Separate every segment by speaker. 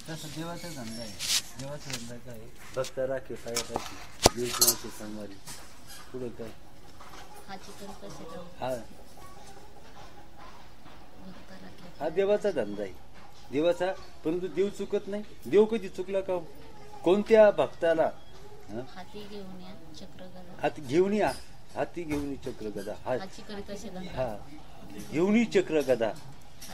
Speaker 1: तसं देवाचा धंदा आहे. देवाचा धंदा काय आहे? भक्त राखे पाया राखी योजनाची संवारी पुढे काय हा देवाचा धंदा आहे. देवाचा, परंतु देव चुकत नाही. देव कधी चुकला का? कोणत्या भक्ताला हाती घेऊन या, हाती घेऊन चक्र गदा, हा घेऊन चक्र गदा,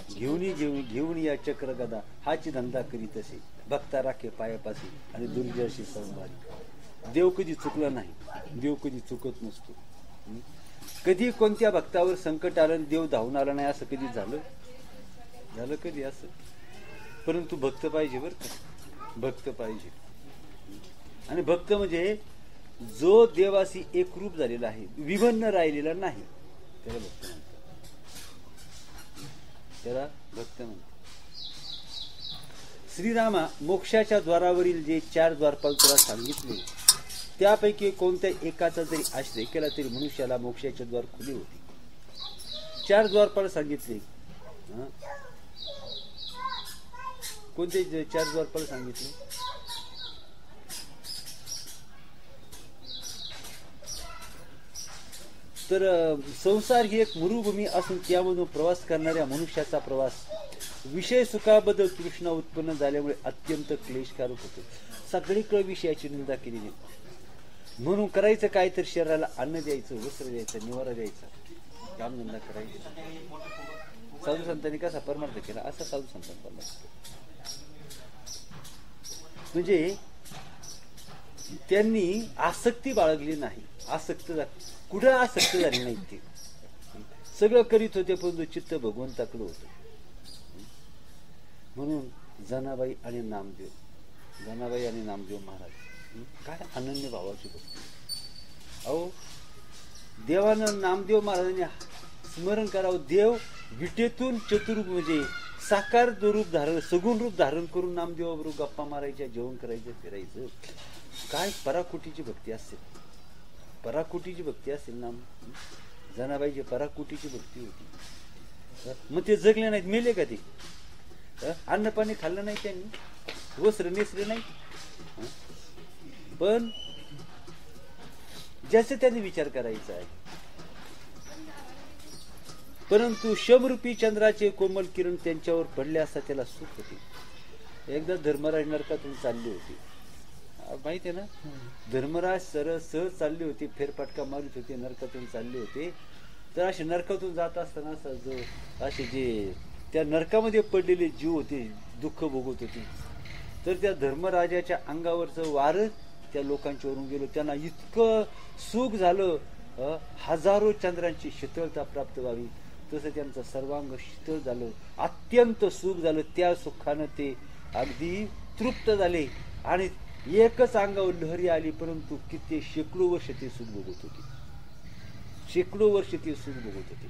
Speaker 1: घेऊन या चक्र गदा, हाची धंदा करीत असे भक्ता राखे पायापाशी आणि दुर्जयशी संवारी. देव कधी चुकला नाही. देव कधी चुकत नसतो. कधी कोणत्या भक्तावर संकट आलं देव धावून आला नाही असं कधी झालं कधी असं? परंतु भक्त पाहिजे बरं का, भक्त पाहिजे. आणि भक्त म्हणजे जो देवाशी एकरूप झालेला आहे, विभिन्न राहिलेला नाही, त्याला भक्त म्हणतात. त्याला भक्त म्हणतात. श्रीरामा मोक्षाच्या द्वारावरील जे 4 द्वारपाल तुला सांगितले त्यापैकी कोणत्या एकाचा जरी आश्रय केला तरी मनुष्याला मोक्षाचे द्वार खुले होते. 4 द्वारपाल सांगितले. कोणते 4 द्वारपाल सांगितले? तर संसार ही एक मरुभूमी असून त्यामधून प्रवास करणाऱ्या मनुष्याचा प्रवास विषय सुखाबद्दल तृष्णा उत्पन्न झाल्यामुळे अत्यंत क्लेशकारक होतो. सगळीकडे विषयाची निंदा केलेली. म्हणून करायचं काय तर शरीराला अन्न द्यायचं, वस्त्र द्यायचं, निवारा द्यायचा, कामधंदा करायचा. साधू संतांनी कसा परमार्थ केला असा साधू संतांनी परमार्थ. म्हणजे त्यांनी आसक्ती बाळगली नाही. कुठं आसक्त झाली नाही. ते सगळं करीत होते परंतु चित्त भगवंताकडे होतं. म्हणून जनाबाई आणि नामदेव महाराज काय अनन्य भावाची भक्ती. अहो देवानं नामदेव महाराजांनी स्मरण करावं. देव विटेतून चतुर्भुज म्हणजे साकार रूप धारण, सगुण रूप धारण करून नामदेवाबरोबर गप्पा मारायच्या, जेवण करायचं, फिरायचं. काय पराकोटीची भक्ती असेल, पराकोटीची भक्ती असेल. नाम जनाबाईची पराकोटीची भक्ती होती. मग ते जगले नाहीत, मेले का ते? अन्न पाणी खाल्लं नाही त्यांनी, वस्त्र नेसले नाही. पण ज्याचा त्यांनी विचार करायचा आहे. परंतु शमरूपी चंद्राचे कोमल किरण त्यांच्यावर पडले असता त्याला सुख होते. एकदा धर्मराज नरकातून चालले होते, माहिती आहे ना? धर्मराज सहज चालले होते, फेरफटका मारत होते, नरकातून चालले होते. तर असे नरकातून जात असताना असे जे त्या नरकामध्ये पडलेले जीव होते, दुःख भोगत होते. तर त्या धर्मराजाच्या अंगावरचं वारं त्या लोकांच्यावरून गेलो. त्यांना इतकं सुख झालं, हजारो चंद्रांची शीतलता प्राप्त व्हावी तसं त्यांचं सर्वांग शीतल झालं, अत्यंत सुख झालं. त्या सुखानं ते अगदी तृप्त झाले आणि एकच अंगावर लहरी आली. परंतु किती शेकडो वर्ष ते सुख भोगत होते, शेकडो वर्ष ते सुख भोगत होते.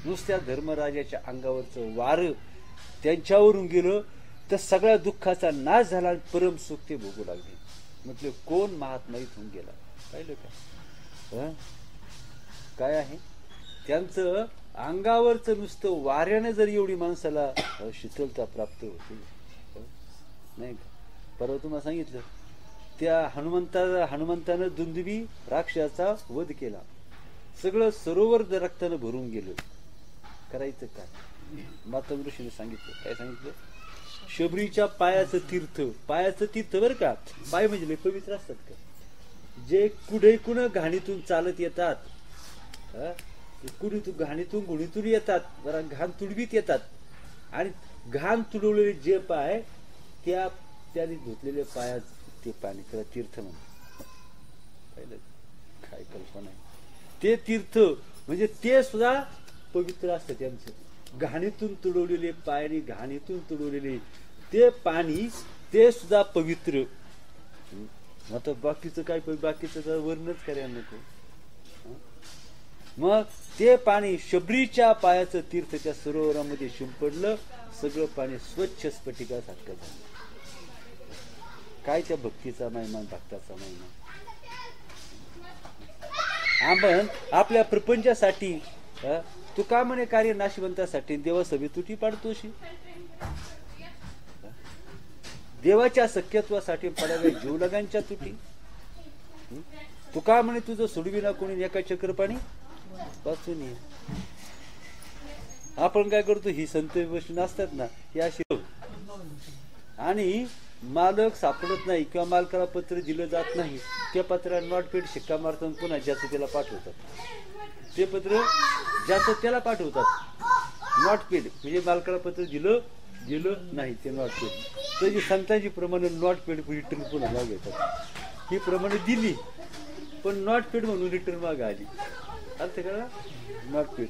Speaker 1: नुसत्या धर्मराजाच्या अंगावरचं वारं त्यांच्यावरून गेलं तर सगळ्या दुःखाचा नाश झाला आणि परम सुख ते भोगू लागले. म्हटलं कोण महात्मा इथून गेला? पाहिलं का काय आहे त्यांचं? अंगावरचं नुसतं वाऱ्याने जर एवढी माणसाला शीतलता प्राप्त होते नाही का? परवा तुम्हाला सांगितलं त्या हनुमंतानं दुंदुभी राक्षसाचा वध केला. सगळं सरोवर रक्तानं भरून गेलं. करायचं काय? माता ऋषीने सांगितलं. काय सांगितलं? शबरीच्या पायाचं तीर्थ बरं का. पाय म्हणजे पवित्र असतात का? जे कुठे घाणीतून चालत येतात, घाणीतून गुणीतून येतात, जरा घाण तुडवीत येतात आणि घाण तुडवलेले जे पाय त्याने धुतलेले पायात ते पाणी त्याला तीर्थ म्हणतात. पाहिलं काय कल्पना आहे? ते तीर्थ म्हणजे ते सुद्धा पवित्र असतं त्यांचं. घाणीतून तुडवलेले पाय आणि घाणीतून तुडवलेले ते पाणी ते सुद्धा पवित्र. आता बाकीचं काय, बाकीचं वर्णच करायला नको. मग ते पाणी शबरीच्या पायाचं तीर्थ त्या सरोवरामध्ये शिंपडलं. सगळं पाणी स्वच्छ स्फटिकासारखं झालं. काय त्या भक्तीचा महिमा, भक्ताचा महिमा. आपण आपल्या प्रपंचासाठी तू का म्हणे कार्य नाशिवंतासाठी देवा सभे तुटी पाडतोशी. देवाच्या सख्यत्वासाठी पडाव्या जीवलगांच्या तुटी. तुका म्हणे तुझं सोडविना कोणी एका चक्रपाणी वाचून ये. आपण काय करतो, ही संत गोष्टी नसतात ना, ही अशी, आणि मालक सापडत नाही किंवा मालकाला पत्र दिलं जात नाही, त्या पत्राला नॉट पेड शिक्का मारतात, पुन्हा ज्याचं त्याला पाठवतात. ते पत्र ज्याचं त्याला पाठवतात नॉट पेड, म्हणजे मालकाला पत्र दिलं नाही, ते नॉट पेड. त्याची संतांची प्रमाणे नॉट पेड रिटर्न पुन्हा मागे येतात. ही प्रमाणे दिली पण नॉट पेड म्हणून रिटर्न मागे आली. अर्थ कळला? Not paid.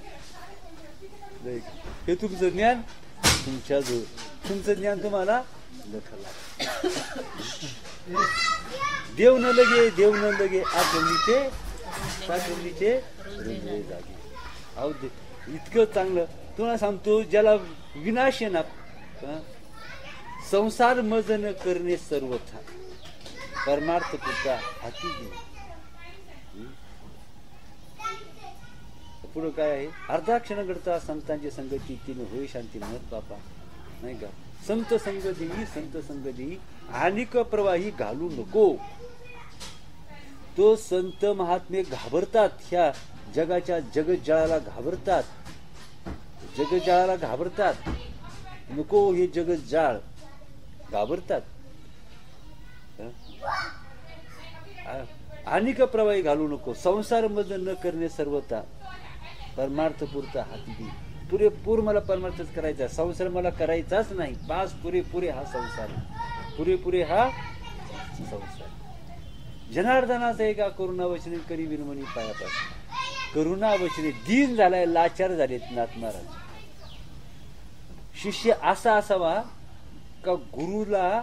Speaker 1: हे तुमचं ज्ञान तुमच्याजवळ, तुमचं ज्ञान तुम्हाला लखला. देव न लगे आठवणीचे जागे. अहो इतकं चांगलं तुम्हाला सांगतो. ज्याला विनाश आहे ना, संसार मज न करणे सर्वथा परमार्थ पुरता हाती घे. पुढं काय आहे, अर्धा क्षण घडता संतांची संगती तिने होई शांती मत बापा, नाही का. संत संगती अनेक प्रवाही घालू नको. तो संत महात्मे घाबरतात, ह्या जगाच्या जगज्जाळाला घाबरतात. नको हे जगज्जाळ घाबरतात. अनेक प्रवाही घालू नको. संसार मज न करणे सर्वता परमार्थ पुरता हाती घे. पुरेपूर मला परमार्थच करायचा, संसार मला करायचाच नाही. पास पुरेपुरे हा संसार, पुरेपुरे हा संसार. जनार्दनाचा एका करुणा वचने करी विनमणी पायापासून. करुणा वचने दीन झालाय, लाचार झालेत नाथ महाराज. शिष्य असा असावा का गुरुला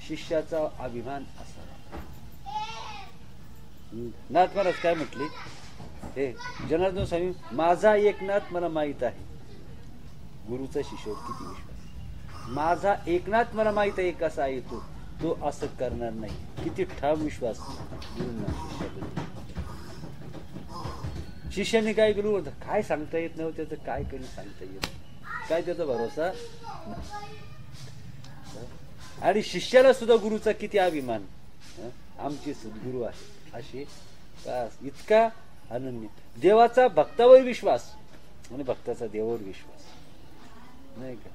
Speaker 1: शिष्याचा अभिमान असावा. नाथ महाराज काय म्हटले, हे जनार्दन स्वामी, माझा एकनाथ मला माहित आहे. गुरुचा शिष्यावर किती विश्वास. माझा एकनाथ मला माहित आहे कसा आहे तो असं करणार नाही. किती ठाम विश्वास गुरुंना शिष्याबद्दल. शिष्याने काय केलं, काय सांगता येत नव्हतं, त्याचं काय कधी सांगता येत, काय त्याचा भरोसा. आणि शिष्याला सुद्धा गुरुचा किती अभिमान, आमचे सद्गुरू आहे असे. इतका अनन्य. देवाचा भक्तावर विश्वास आणि भक्ताचा देवावर विश्वास, नाही का.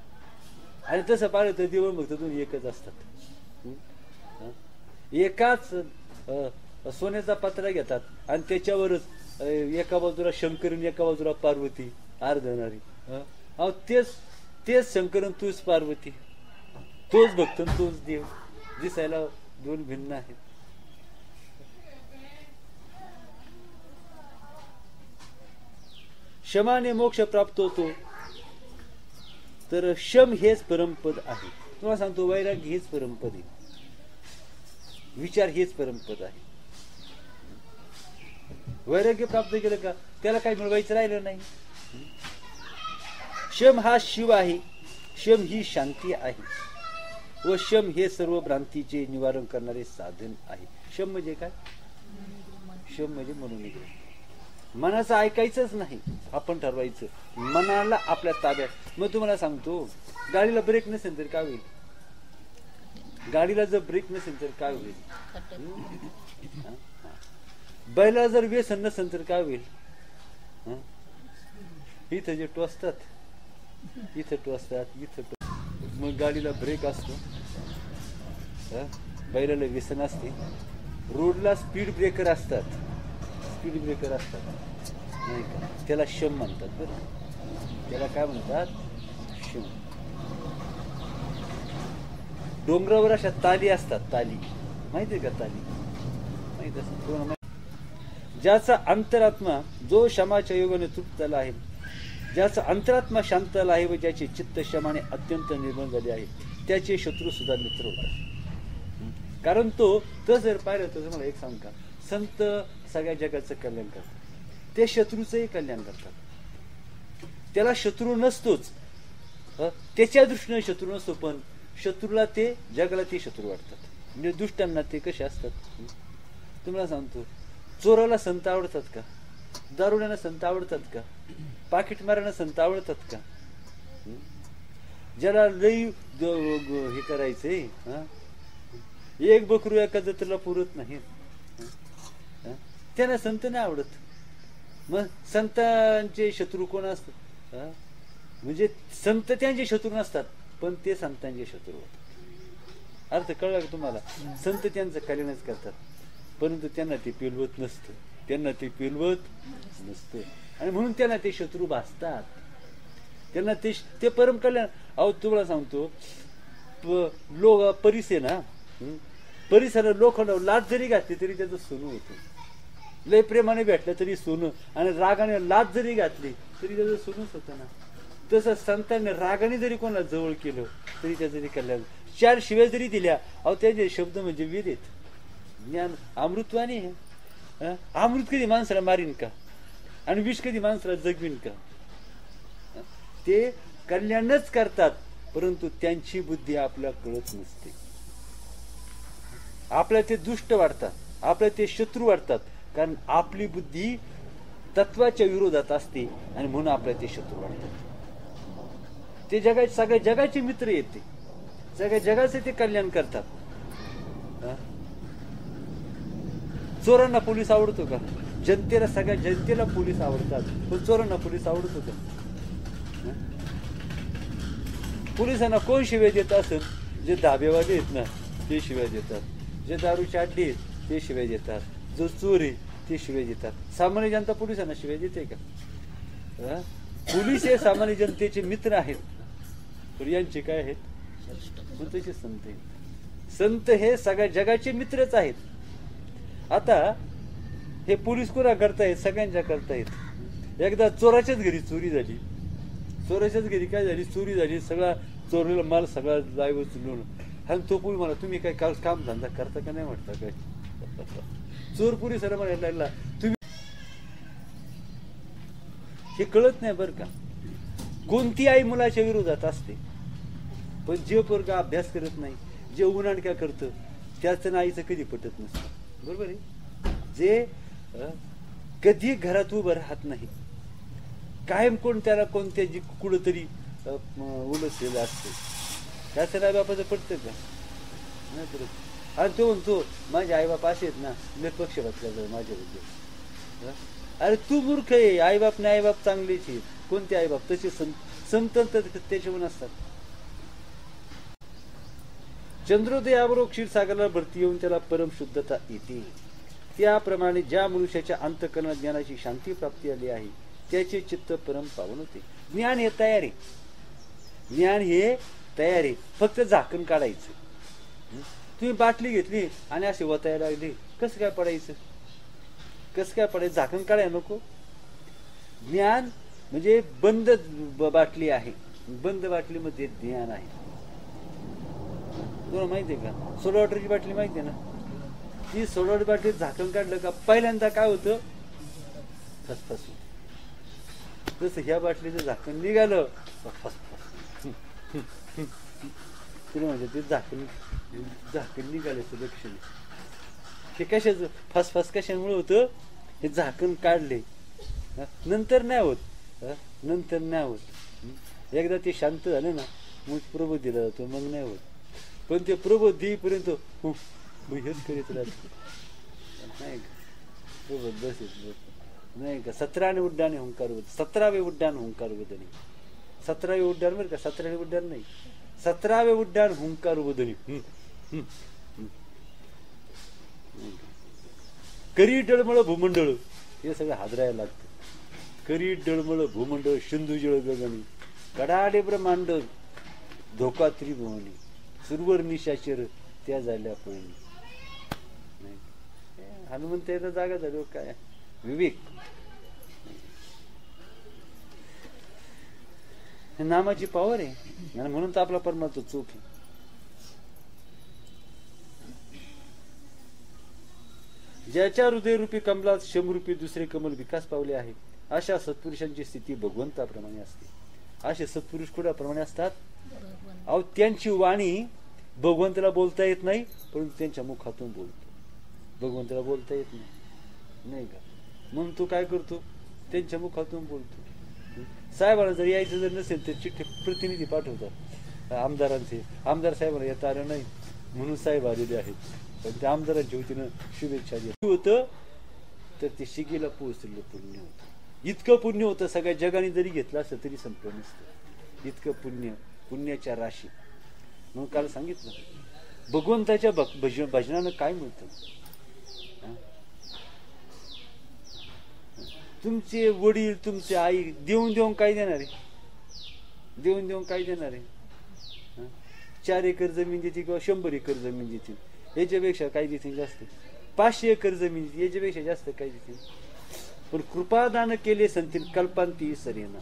Speaker 1: आणि तसं पाहिलं तर देव भक्त दोन्ही एकच असतात. एकाच सोन्याचा पत्रा घेतात आणि त्याच्यावरच एका बाजूला शंकर आणि एका बाजूला पार्वती अर्धणारी. तेच शंकर आणि तूच पार्वती, तोच भक्त आणि तोच देव. दिसायला दोन भिन्न आहेत. शमाने मोक्ष प्राप्त होतो, तर शम हेच परमपद आहे. तुम्हाला सांगतो, वैराग्य हेच परमपद आहे, विचार हेच परमपद आहे. वैराग्य प्राप्त केलं का त्याला काही मिळवायचं राहिलं नाही. शम हा शिव आहे, शम ही शांती आहे व शम हे सर्व भ्रांतीचे निवारण करणारे साधन आहे. शम म्हणजे काय? शम म्हणजे म्हणून मनाचं ऐकायचंच नाही, आपण ठरवायचं मनाला आपल्या ताब्यात. मग तुम्हाला सांगतो, गाडीला ब्रेक नसेल तर काय होईल? गाडीला जर ब्रेक नसेल तर काय होईल? बैलाला जर व्यसन नसेल तर काय होईल? इथं जे टोचतात, इथं टोचतात, मग गाडीला ब्रेक असतो, बैलाला व्यसन असते. रोडला स्पीड ब्रेकर असतात, नाही का. त्याला शम म्हणतात. बरं, त्याला काय म्हणतात? शम. डोंगरावर अशा ताली असतात, ताली माहिती आहे का? ताली माहित असत. ज्याचा अंतरात्मा जो शमाच्या योगाने तृप्त झाला आहे, ज्याचा अंतरात्मा शांत झाला आहे व ज्याचे चित्त शमाने अत्यंत निर्मळ झाले आहे, त्याचे शत्रू सुद्धा मित्र होतात. कारण तो जर पाहिलं तर मला एक सांग का, संत सगळ्या जगाचं कल्याण करतात, ते शत्रूचंही कल्याण करतात. त्याला शत्रू नसतोच, त्याच्या दृष्टीने शत्रू नसतो, पण शत्रूला ते जगाला ते शत्रू वाटतात. म्हणजे दुष्टांना ते कसे असतात तुम्हाला सांगतो. चोराला संत आवडतात का? दारुड्यांना संत आवडतात का? पाकिट मारायला संत आवडतात का? ज्याला लई हे करायचंय, एक बकरू एका जत्रेला पुरत नाही. त्यांना संत नाही आवडत. मग संतांचे शत्रू कोण असतात? म्हणजे संत त्यांचे शत्रू नसतात, पण ते संतांचे शत्रू होतात. अर्थ कळला का तुम्हाला? संत त्यांचं कल्याणच करतात, परंतु त्यांना ते पेलवत नसतं. त्यांना ते पेलवत नसतं आणि म्हणून त्यांना ते शत्रू भासतात. त्यांना ते परम कल्याण. अहो तुम्हाला सांगतो, लोक परीस आहे ना, परिसराला लोखंड लाच जरी घातली तरी त्याचं सोनं होतं. लय प्रेमाने भेटलं तरी सोनं, आणि रागाने लाच जरी घातली तरी त्याचं सोनंच होतं ना. तसं संतांनी रागाने जरी कोणाला जवळ केलं तरी त्याचं जरी कल्याण. 4 शिव्या जरी दिल्या, अहो त्याचे शब्द म्हणजे वीर आहेत. ज्ञान अमृतवाणी आहे. अमृत कधी माणसाला मारीन का? आणि विष कधी माणसाला जगवीन का? ते कल्याणच करतात, परंतु त्यांची बुद्धी आपल्याला कळत नसते. आपल्याला ते दुष्ट वाटतात, आपल्याला ते शत्रू वाटतात, कारण आपली बुद्धी तत्वाच्या विरोधात असते आणि म्हणून आपल्याला ते शत्रू वाटतात. ते सगळ्या जगाचे मित्र येते, सगळ्या जगाचे ते कल्याण करतात. चोरांना पोलीस आवडतो का? जनतेला, सगळ्या जनतेला पोलीस आवडतात, पण चोरांना पोलीस आवडतो का? पोलिसांना कोण शिव्या देत असेल? जे धाबेवाले आहेत ना ते शिव्या देतात, जे दारूचे अड्डे आहेत ते शिव्या देतात, जो चोर आहे ते शिव्या देतात. सामान्य जनता पोलिसांना शिव्या देते का? पोलीस हे सामान्य जनतेचे मित्र आहेत, पण यांचे काय आहेत? तसे संत आहेत. संत हे सगळ्या जगाचे मित्रच आहेत. आता हे पोलीस कोणा करतायत? सगळ्यांच्या करतायत. एकदा चोराच्याच घरी चोरी झाली. चोराच्याच घरी काय झाली? चोरी झाली. सगळा चोरलेला माल सगळा जाय उचलून, आणि तो पोलीस मला, तुम्ही काय काम धंदा करता का नाही म्हटलं काय? चोर पोलिसाला म्हणायला लागला, तुम्ही हे कळत नाही बरं का. कोणती आई मुलाच्या विरोधात असते, पण जे पोरगा अभ्यास करत नाही, जे उन्हाणक्या करतं, त्याचं आईचं कधी पटत नसतं. बरोबर आहे? जे कधी घरात उभं राहत नाही, कायम कोण त्याला कोणत्या कुठंतरी उलटलेलं असते, त्याचं आई बापाचं पटतं का? नाही पटत. आणि तो म्हणतो माझे आई बाप असे आहेत ना, मी पक्ष बसल्या माझ्याबद्दल. अरे तू मूर्ख आहे. आई बाप नाही, आई बाप चांगलेच आहेत. कोणते आई बाप? तसे संत त्याच्यावर असतात. चंद्रोदयाबरोबर क्षीरसागराला भरती येऊन त्याला परम शुद्धता येते. त्याप्रमाणे ज्या मनुष्याच्या अंतःकरणात ज्ञानाची शांती प्राप्ती आली आहे, त्याचे चित्त परम पावन होते. ज्ञान हे तयार आहे. ज्ञान हे तयार आहे, फक्त झाकण काढायचं. तुम्ही बाटली घेतली आणि असे वतायला लागली, कसं काय पडायचं? कसं काय पडायचं? झाकण काढायला नको. ज्ञान म्हणजे बंद बाटली आहे, बंद बाटलीमध्ये ज्ञान आहे. तुला माहितीये का? सोडा वॉटरची बाटली माहितीये ना? ती सोडा वॉटर बाटलीत झाकण काढलं का पहिल्यांदा काय होतं? फसफस. तसं ह्या बाटलीचं झाकण निघालं फसफस. तुला म्हणजे ते झाकण निघाल्याचं लक्षण. हे कशाचं फसफस कशामुळे होतं? हे झाकण काढले नंतर नाही होत. नंतर नाही होत. एकदा ते शांत झाले ना, मग प्रबोध दिला जातो, मग नाही होत. पण ते प्रबोध देईपर्यंत हेच करीत राहतो, नाही का? प्रबोध बसेल नाही का? 17 उड्डाणे हुंकार होत. 17वे उड्डाण हुंकार वदनी. 17वे उड्डाण बरं का? 17वे उड्डाण नाही, 17वे उड्डाण हुंकार वदनी. करी डळमळ भूमंडळ, हे सगळं हादरायला लागतं. करी डळमळ भूमंडळ, सिंधू जळ गगनी, कडाडे ब्रह्मांड, धोका त्रिभुवनी, सुरवर निशाचर त्या झाल्या पळणी. हनुमंत यायला जागा झाली काय? विवेक. नामाची पॉवर आहे, आणि म्हणून तर आपला परमात्मा चोख आहे. ज्याच्या हृदयरूपी कमलात शमरूपी दुसरे कमल विकास पावले आहे, अशा सत्पुरुषांची स्थिती भगवंताप्रमाणे असते. असे सत्पुरुष कुणाप्रमाणे असतात? अहो त्यांची वाणी भगवंताला बोलता येत नाही, परंतु त्यांच्या मुखातून बोलतो. भगवंताला बोलता येत नाही का? म्हणून तो काय करतो? त्यांच्या मुखातून बोलतो. साहेबांना जर यायचं जर नसेल तर चिठ्ठी प्रतिनिधी पाठवतात आमदारांचे. आमदार साहेबांना येता आलं नाही, म्हणून साहेब आलेले आहेत. पण त्या आमदारांच्या वतीनं शुभेच्छा दिल्या होतं तर ते शिगेला पोहोचलेलं पुण्य होतं. इतकं पुण्य होतं सगळ्या जगाने जरी घेतलं असतं तरी संपलं नसतं. इतकं पुण्याच्या राशी. म्हणून काल सांगितलं भगवंताच्या भजनानं काय मिळतं. तुमचे वडील तुमचे आई देऊन देऊन काय देणार आहे. देऊन देऊन काय देणार आहे. 4 एकर जमीन देतील किंवा 100 एकर जमीन देतील याच्यापेक्षा काय देतील जास्त. 500 एकर जमीन देतील याच्यापेक्षा जास्त काय देतील. पण कृपादान केले संतील कल्पांती सरेना.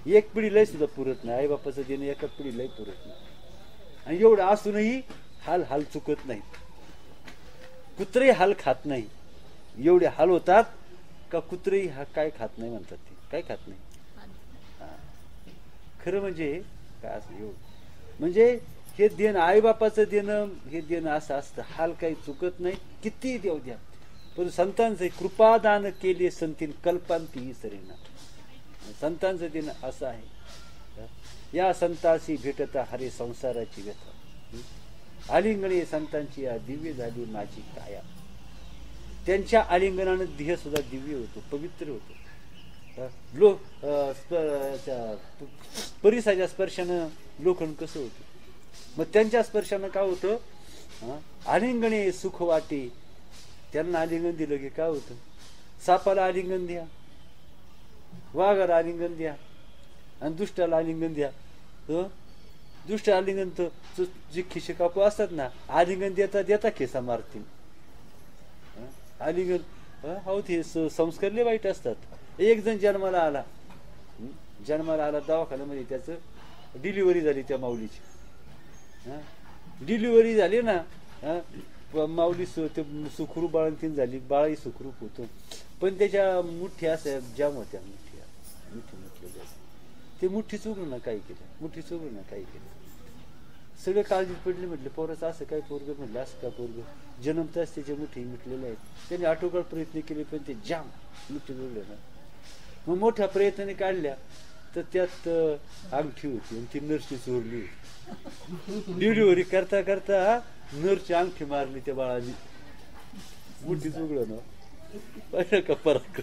Speaker 1: एक पिढीलाही सुद्धा पुरत नाही. आई बापाचं देणं एका पिढीलाही पुरत नाही. आणि एवढं असूनही हाल चुकत नाहीत. कुत्रेही हाल खात नाही. एवढे हाल होतात का कुत्रेही हा काय खात नाही म्हणतात. ते काय खात नाही. खरं म्हणजे काय असं एवढं म्हणजे हे देणं आईबापाचं देणं हे देणं असं असतं. हाल काही चुकत नाही किती देव द्या. पण संतांचं कृपादान केले संतीन कल्पांती सरेना. संतांचं देणं असं आहे. या संताशी भेटता हरे संसाराची व्यथा. आलिंगणे संतांची या दिव्य झाली माझी काया. त्यांच्या आलिंगनानं देह सुद्धा दिव्य होतो पवित्र होतो. परिसाच्या स्पर्शानं लोखंड कसं होतं. मग त्यांच्या स्पर्शानं काय होतं. आलिंगणे सुख वाटे. त्यांना आलिंगन दिलं की काय होतं. सापाला आलिंगन द्या वाघाला आलिंगन द्या आणि दुष्टाला आलिंगन द्या. दुष्ट आलिंगन तर जे खिसे कापू असतात ना आलिंगन देता देता खिसा मारतील. आलिंगन हो ते संस्कार लय वाईट असतात. एक जण जन्माला आला दवाखान्यामध्ये त्याचं डिलिव्हरी झाली त्या माऊलीची. डिलिव्हरी झाली ना माऊली सुखरूप बाळंतीन झाली. बाळही सुखरूप होतं पण त्याच्या मुठ्या अशा जाम होत्या. मुठ्ठील्या ते मुठ्ठी चुकलं ना काही केलं. सगळे काळजीत पडले. म्हटले पोराचं असं काय पोरग. म्हटलं असं का पोरग. जन्मताच त्याच्या मुठी मिटलेल्या आहेत. त्यांनी आठवकाळ प्रयत्न केले पण ते जाम मुठी जोडले ना. मग मोठ्या प्रयत्नाने काढल्या तर त्यात अंगठी होती आणि ती नर्सची चोरली होती. डिलिव्हरी करता करता नर्सची अंगठी मारली त्या बाळाने. मुठी चुकलं ना. पहिलं का परत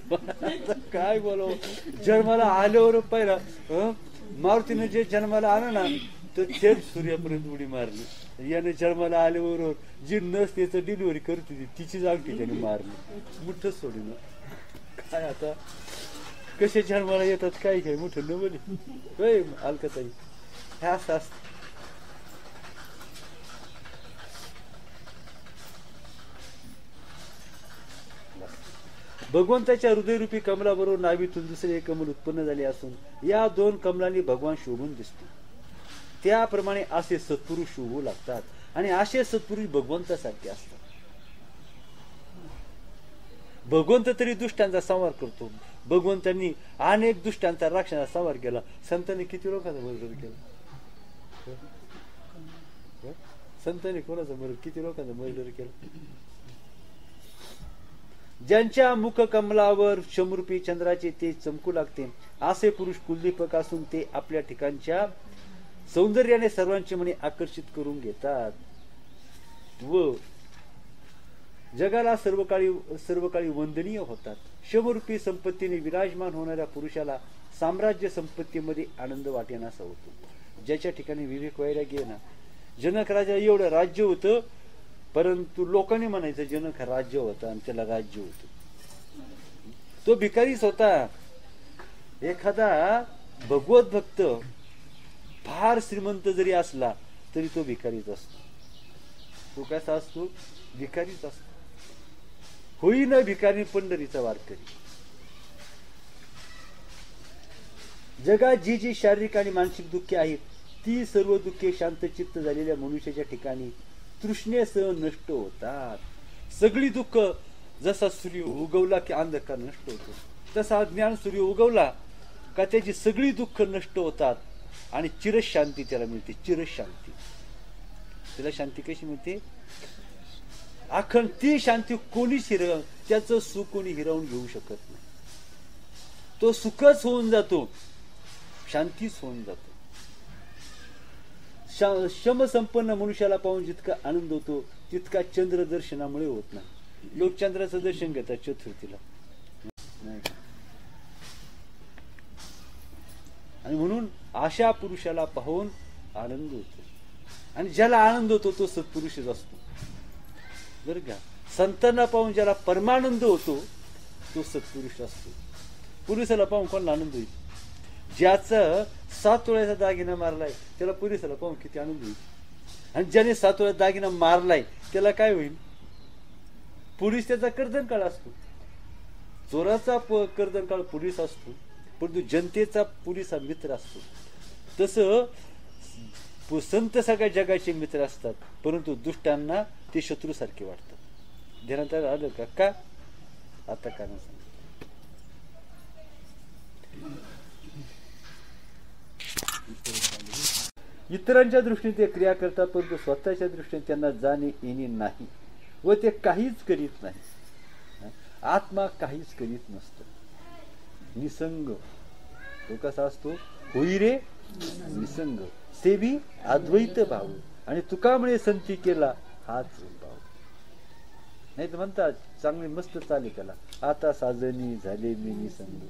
Speaker 1: काय बोलाव. जन्माला आल्यावर पहिला मारुतीनं जे जन्माला आलं ना तर तेच सूर्यापर्यंत उडी मारली. याने जन्माला आल्याबरोबर जी नस त्याचं डिलिव्हरी करत होती तिचीच अंगठी त्याने मारली. मुठच सोडी ना. काय आता कसे जन्माला येतात काय काय मोठं न बोली अलकाताई हे असं असत. भगवंताच्या हृदयरूपी कमलाबरोबर नाभीतून दुसरे कमल उत्पन्न झाले असून या 2 कमलांनी भगवान शोभून दिसतो. त्याप्रमाणे असे सत्पुरुष शोभू लागतात आणि असे सत्पुरुष भगवंतासारखे असतात. भगवंत तरी दुष्टांचा संहार करतो. भगवंतांनी अनेक दुष्टांचा राक्षसांचा संहार केला. संतांनी किती लोकांचा मर्डर केला. संतांनी कोणाचा किती लोकांचा मर्डर केला. ज्यांच्या मुख कमलावर शमरूपी चंद्राचे तेज चमकू लागते असे पुरुष कुलदीपक असून ते आपल्या ठिकाणच्या सौंदर्याने सर्वांचे मने आकर्षित करून घेतात व जगाला सर्व काळी वंदनीय होतात. शमरूपी संपत्तीने विराजमान होणाऱ्या पुरुषाला साम्राज्य संपत्तीमध्ये आनंद वाटेनासा होतो. ज्याच्या ठिकाणी विवेक वैराग्य ना. जनक राजा एवढं राज्य होतं परंतु लोकांनी म्हणायचं जनक राज्य होता आणि त्याला राज्य होतं. तो भिकारीच होता. एखादा भगवत भक्त फार श्रीमंत जरी असला तरी तो भिकारीच असतो. तो कसा असतो. भिकारीच असतो. होईना भिकारी पंढरीचा वारकरी. जगात जी शारीरिक आणि मानसिक दुःखे आहेत ती सर्व दुःखे शांतचित्त झालेल्या मनुष्याच्या ठिकाणी तृष्णेसह नष्ट होतात. सगळी दुःख जसा सूर्य उगवला की अंधकार नष्ट होतो तसा ज्ञान सूर्य उगवला का त्याची सगळी दुःख नष्ट होतात आणि चिरशांती त्याला मिळते. चिरशांती त्याला शांती कशी मिळते. अखंड ती शांती कोणीच त्याचं सुख कोणी हिरावून घेऊ शकत नाही. तो सुखच होऊन जातो. शांतीच होऊन जातो. शमसंपन्न मनुष्याला पाहून जितका आनंद होतो तितका चंद्र दर्शनामुळे होत नाही. लोक चंद्राचं दर्शन घेतात चतुर्थीला, नाही का? आणि म्हणून अशा पुरुषाला पाहून आनंद होतो. आणि ज्याला आनंद होतो तो सत्पुरुषच असतो, बरं का? संतांना पाहून ज्याला परमानंद होतो तो सत्पुरुष असतो. पुरुषाला पाहून कोणाला आनंद होईल? ज्याचं 7 तोळ्याचा दागिना मारलाय त्याला पुरुषाला पाहून किती आनंद होईल. आणि ज्याने 7 तोळ्याचा दागिना मारलाय त्याला काय होईल? पोलीस त्याचा कर्दनकाळ असतो. चोराचा कर्दनकाळ पोलीस असतो, परंतु जनतेचा पोलीस हा मित्र असतो. तसं संत सगळ्या जगाचे मित्र असतात, परंतु दुष्टांना ते शत्रूसारखे वाटतात. ध्यानात आलं का? का आता काय नाही. इतरांच्या दृष्टीने ते क्रिया करतात, परंतु स्वतःच्या दृष्टीने त्यांना जाणे येणे नाही व ते काहीच करीत नाही. आत्मा काहीच करीत नसतो, निसंग. तो कसा असतो? होई रे निसंग, सेवी अद्वैत भाव. आणि तुकामुळे संती केला हाच भाव. नाही तर म्हणतात चांगली मस्त चाले त्याला, आता साजनी झाले मी निसंग.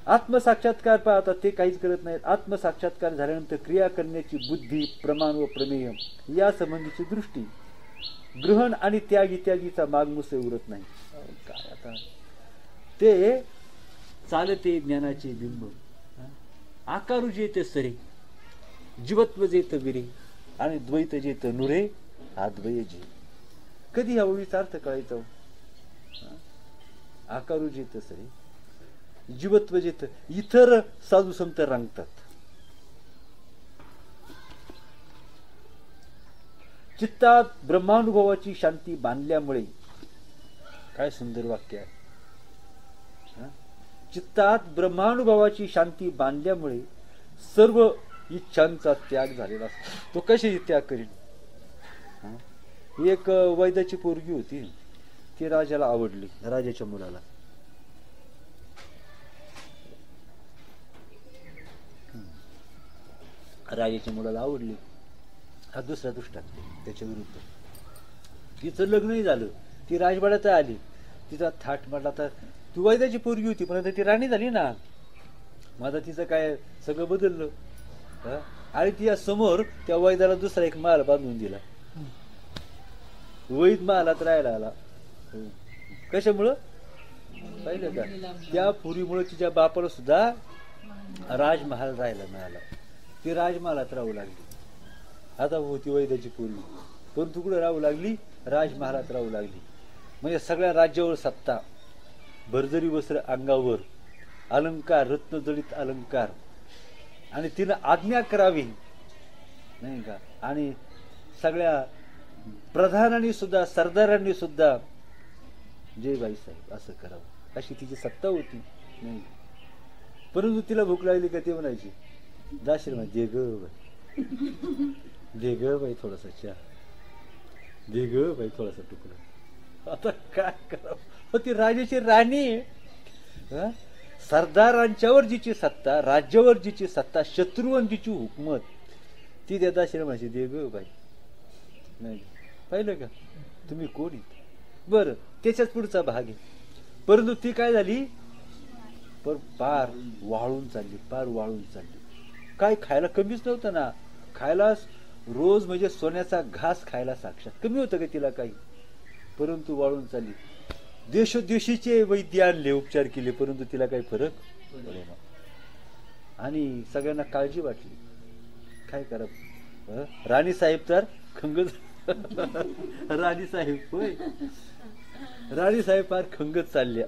Speaker 1: आत्मसाक्षात्कार पहा, आता ते काहीच करत नाहीत. आत्मसाक्षात्कार झाल्यानंतर क्रिया करण्याची बुद्धी, प्रमाण व प्रमेय या संबंधीची दृष्टी, ग्रहण आणि त्याग इत्यादीचा मागमुसे उरत नाही. काय आता ते चालते ज्ञानाचे बिंब. आकारू जेत सरे, जीवत्व जेत विरे, आणि द्वैत जेत नुरे, अद्वय जे. कधी ह्या ओळीचा अर्थ कळायचा? आकारू जेत सरे, जीवत्व जेत. इतर साधू संत रांगतात. चित्तात ब्रह्मानुभवाची शांती बांधल्यामुळे, काय सुंदर वाक्य आहे. चित्तात ब्रह्मानुभवाची शांती बांधल्यामुळे सर्व इच्छांचा त्याग झालेला असतो. तो कशी त्याग करीन? एक वैद्याची पोरगी होती, ती राजाला आवडली, राजाच्या मुलाला. राजाच्या मुलाला आवडली. हा दुसरा दुष्टा त्याच्या विरुद्ध. तिचं लग्नही झालं, ती राजवाड्यात आली, तिचा थाट म्हटला तर तू वैद्याची पोरगी होती पण आता ती राणी झाली ना. माझा तिचं काय सगळं बदललं. आणि तिच्या समोर त्या वैद्याला दुसरा एक माल बांधून दिला. वैद महालात राहायला आला. कशामुळं? पाहिलं का? त्या पुरीमुळे तिच्या बापाला सुद्धा राजमहाल राहायला मिळाला. ती राजमहालात राहू लागली. आता होती वैद्याची पोरगी, पण तू कुठे राहू लागली? राजमहालात राहू लागली. म्हणजे सगळ्या राज्यावर सत्ता, भरजरी वस्त्र अंगावर, अलंकार, रत्नजडित अलंकार, आणि तिनं आज्ञा करावी, नाही का? आणि सगळ्या प्रधानांनी सुद्धा, सरदारांनी सुद्धा जय बाईसाहेब असं करावं, अशी तिची सत्ता होती. नाही, परंतु तिला भूक लागली का ते म्हणायची, दाशील दे ग बाई, दे ग बाई थोडासा चहा, दे ग बाई थोडासा तुकडा. आता काय करावं? ती राजाची राणी, सरदारांच्यावर जिची सत्ता, राज्यावर जिची सत्ता, शत्रूवर जिची हुकमत, ती त्या दाशील दे ग बाई. नाही, पाहिलं का तुम्ही कोणी? बरं, त्याच्याच पुढचा भाग आहे. परंतु ती काय झाली? पार वाळून चालली, पार वाळून चालली. काय खायला कमीच नव्हतं ना. खायला रोज म्हणजे सोन्याचा घास खायला साक्षात कमी होतं का तिला काही? परंतु वाळून चालली. देशोदेशीचे वैद्य आणले, उपचार केले, परंतु तिला काही फरक पडेना. आणि सगळ्यांना काळजी वाटली. काय करा? राणी साहेब तर खंगच. राणी साहेब होय, राणी साहेब फार खंगत चालल्या.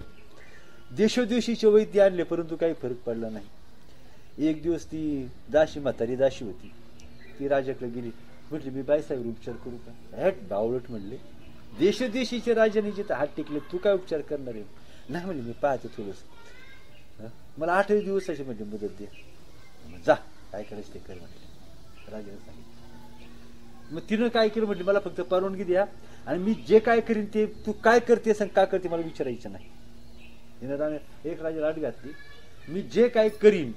Speaker 1: देशोदेशीचे वैद्य आणले, परंतु काही फरक पडला नाही. एक दिवस ती दाशी, म्हातारी दाशी होती, ती राजाकडे गेली. म्हटली मी बाईसाहेब उपचार करू का? हॅट बावळट म्हणले, देशोदेशीचे राजाने जिथे हात टेकले, तू काय उपचार करणार आहे? नाही म्हणले, मी पाहते थोडस, मला 8 दिवसाची म्हणजे मुदत दे, जा काय करायचं ते कर म्हटले. राजाने सांगितलं. मग तिनं काय केलं? म्हटलं मला फक्त परवानगी द्या, आणि मी जे काय करीन ते तू काय करते सांग, का करते मला विचारायचं नाही. तिनं एक राजाला अट घातली, मी जे काय करीन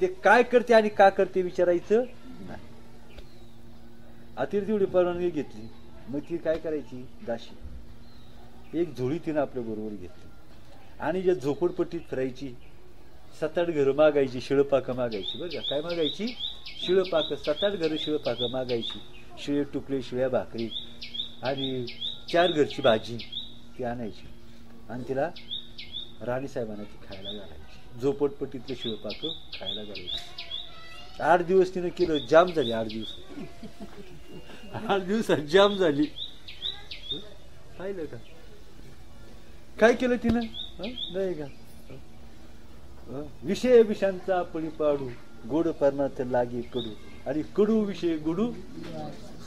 Speaker 1: ते काय करते आणि का करते विचारायचं नाही. अतिर तेवढी परवानगी घेतली, मग ती काय करायची, दाशी एक झोळी तिनं आपल्या बरोबर घेतली आणि ज्या झोपडपट्टीत फिरायची, 7-8 घरं मागायची, शिळपाकं मागायची. बरं का, काय मागायची, शिळपाकं. 7-8 घरं शिळपाकं मागायची, शिळे तुकडे, शिळ्या भाकरी आणि 4 घरची भाजी ती आणायची आणि तिला राणीसाहेबांना ती खायला घालायची. झोपडपट्टीतलं शिळपाकं खायला घालायची. 8 दिवस तिनं केलं, जाम झाली. 8 दिवसात जाम झाली. पाहिलं का काय केलं तिनं, नाही का. विषय विषांचा पळी पाडू, गोड परमार्थ लागे कडू, आणि कडू विषय गुडू,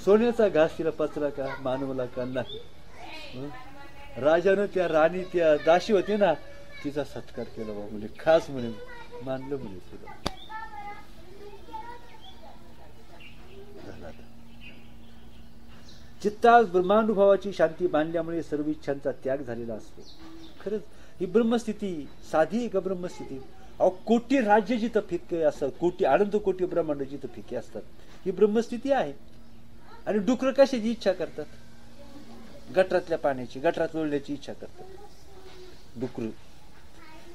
Speaker 1: सोन्याचा घास तिला पचला का, मानवला का नाही. राजानं त्या राणी, त्या दाशी होती ना, तिचा सत्कार केला बा, म्हणजे खास म्हणे मानलं म्हणे तुला. चित्तात ब्रह्मानुभवाची शांती बांधल्यामुळे सर्व इच्छांचा त्याग झालेला असतो. खरंच ही ब्रह्मस्थिती साधी आहे का ब्रह्मस्थिती. अहो कोटी राज्य जिथं फिके असतात, कोटी अनंत कोटी ब्रह्मांड जिथं फिके असतात, ही ब्रह्मस्थिती आहे. आणि डुकर कशाची इच्छा करतात, गटरातल्या पाण्याची, गटरात लोळण्याची इच्छा करतात डुकर.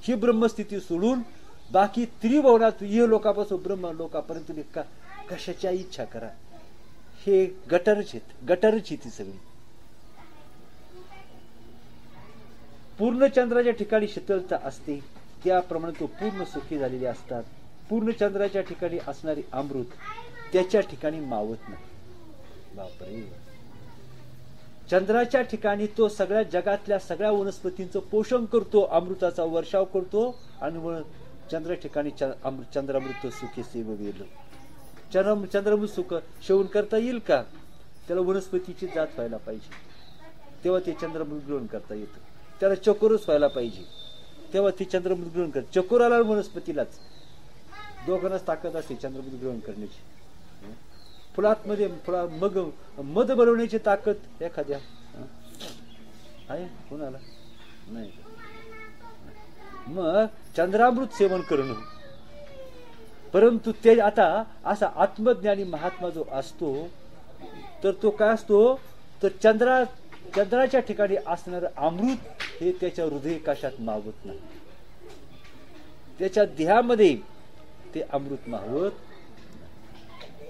Speaker 1: ही ब्रह्मस्थिती सोडून बाकी त्रिभुवनात ये लोकापासून ब्रह्म लोकापर्यंत कशाच्या इच्छा करा, हे गटरच आहेत, गटरच ती सगळी. पूर्ण चंद्राच्या ठिकाणी शीतलता असते, त्याप्रमाणे तो पूर्ण सुखी झालेले असतात. पूर्ण चंद्राच्या ठिकाणी असणारी अमृत त्याच्या ठिकाणी मावत नाही. बापरे, चंद्राच्या ठिकाणी तो सगळ्या जगातल्या सगळ्या वनस्पतींचं पोषण करतो, अमृताचा वर्षाव करतो, आणि चंद्रा ठिकाणी चंद्रामृत सुखी सेव गेलं. चंद्रामृत सुख सेवन करता येईल का, त्याला वनस्पतीची जात व्हायला पाहिजे, तेव्हा ते चंद्रामृत ग्रहण करता येतं. त्याला चकोरच व्हायला पाहिजे, तेव्हा ते चंद्रामृत ग्रहण करत. चकोराला वनस्पतीलाच दोघांनाच ताकद असते चंद्रामृत ग्रहण करण्याची. फुलात मध बनवण्याची ताकद एखाद्या आहे कोणाला नाही. मग चंद्रामृत सेवन करणं. परंतु ते आता असा आत्मज्ञानी महात्मा जो असतो, तर तो काय असतो, तर चंद्राच्या ठिकाणी असणारं अमृत हे त्याच्या हृदयकाशात मावत नाही, त्याच्या देहामध्ये ते अमृत मावत.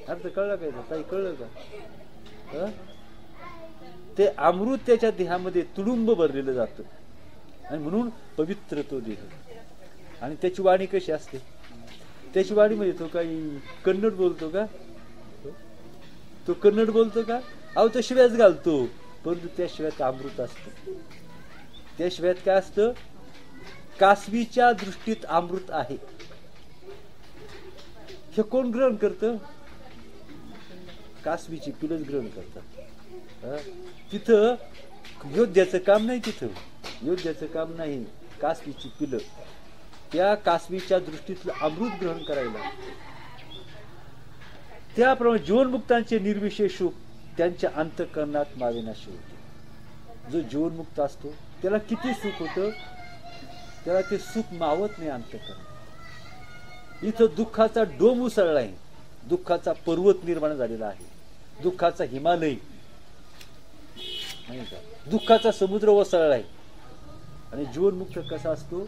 Speaker 1: अर्थ कळलं काय, काही कळलं का. ते अमृत त्याच्या देहामध्ये तुडुंब भरलेलं जातं, आणि म्हणून पवित्र तो देह. आणि त्याची वाणी कशी असते, त्याची वाणी म्हणजे तो काही कन्नड बोलतो का, तो कन्नड बोलतो का, अहो तो शिव्याच घालतो, परंतु त्या शिव्यात अमृत असतं. त्या शिव्यात काय असतं, कासवीच्या दृष्टीत अमृत आहे. हे कोण ग्रहण करतं, कासवीची पिलंच ग्रहण करतात. तिथं योद्ध्याचं काम नाही, तिथं योद्ध्याचं काम नाही, कासवीची पिलं त्या कासवीच्या दृष्टीतलं अमृत ग्रहण करायला. त्याप्रमाणे जीवनमुक्तांचे निर्विशेष सुख त्यांच्या अंतःकरणात मावेनाशी होते. जो जीवनमुक्त असतो त्याला किती सुख होतं, त्याला ते सुख मावत नाही अंतःकरणात. इथं दुःखाचा डोम उसळला आहे, दुःखाचा पर्वत निर्माण झालेला आहे, दुःखाचा हिमालय नाही का, दुःखाचा समुद्र वसळला आहे. आणि जीवनमुक्त कसा असतो,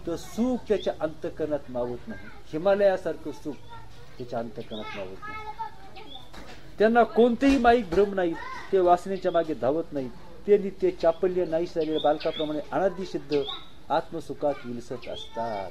Speaker 1: तर सुख त्याच्या अंतःकरणात मावत नाही, हिमालयासारखं सुख त्याच्या अंतःकरणात मावत नाही. त्यांना कोणतेही माईक भ्रम नाहीत, ते वासनेच्या मागे धावत नाहीत, ते नित्य चापल्य नाही झालेल्या बालकाप्रमाणे अनादि सिद्ध आत्मसुखात विलसत असतात.